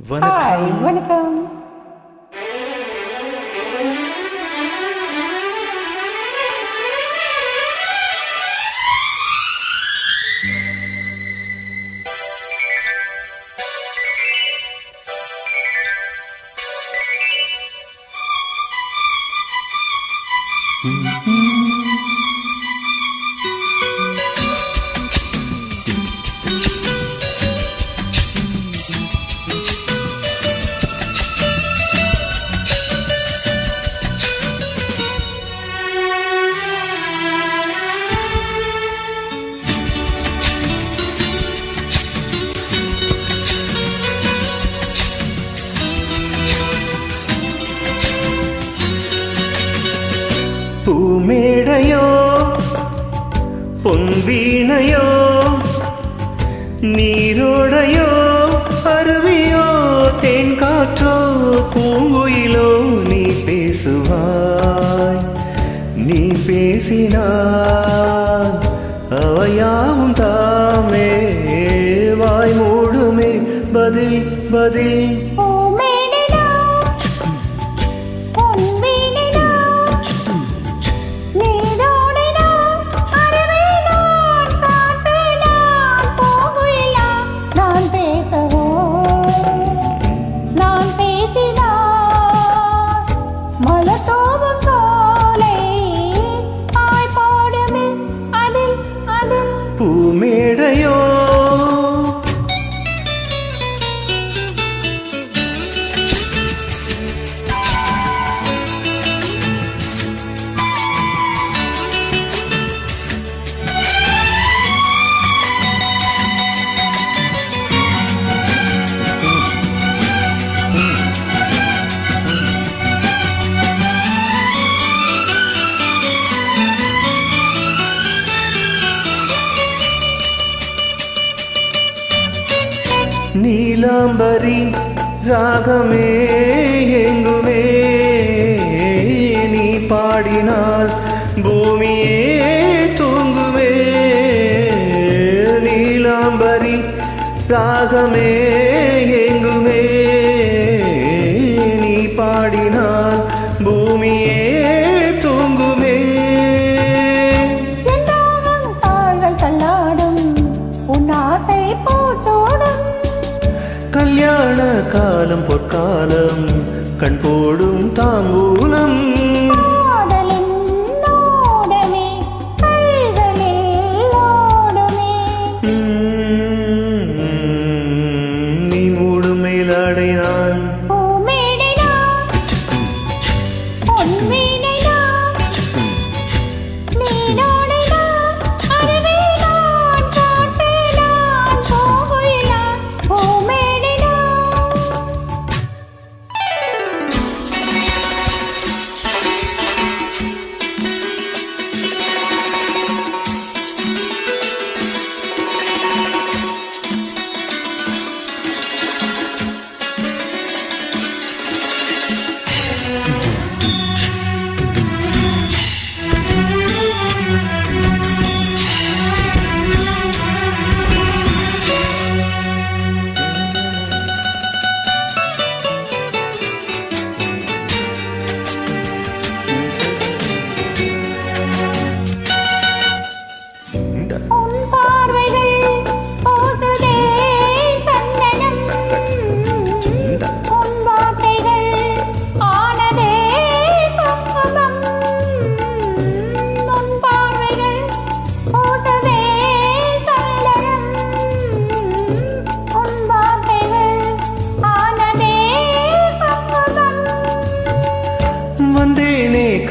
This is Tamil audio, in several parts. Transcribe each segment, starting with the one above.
ஹாய் வணக்கம். பூமேடையோ பொன்வீணையோ நீரோடையோ அருவியோ தேன்காற்றோ பூங்குயிலோ நீ பேசுவாய், நீ பேசினாய் அவையாவும் தாமே வாய் மூடுமே பதில் பதில். பூமேடையோ நீலாம்பரி ராகமே எங்குமே நீ பாடினால் பூமியே தூங்குமே. நீலாம்பரி ராகமே எங்குமே நீ பாடினால் பூமியே தூங்குமே. கல்யாண காலம் பொற்காலம் கண் போடும் தாம்பூலம் நீ மூடும் மேலாடை நான்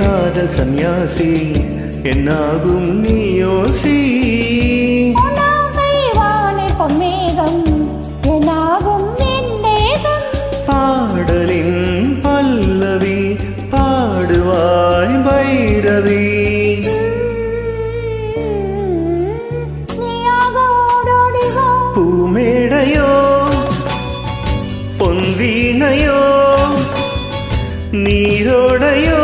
காதல் சந்நியாசி என்னாகும் நீ யோசி. பாடலின் பல்லவி பாடுவாய் பைரவி. பூமேடையோ பொன்வீணையோ நீரோடையோ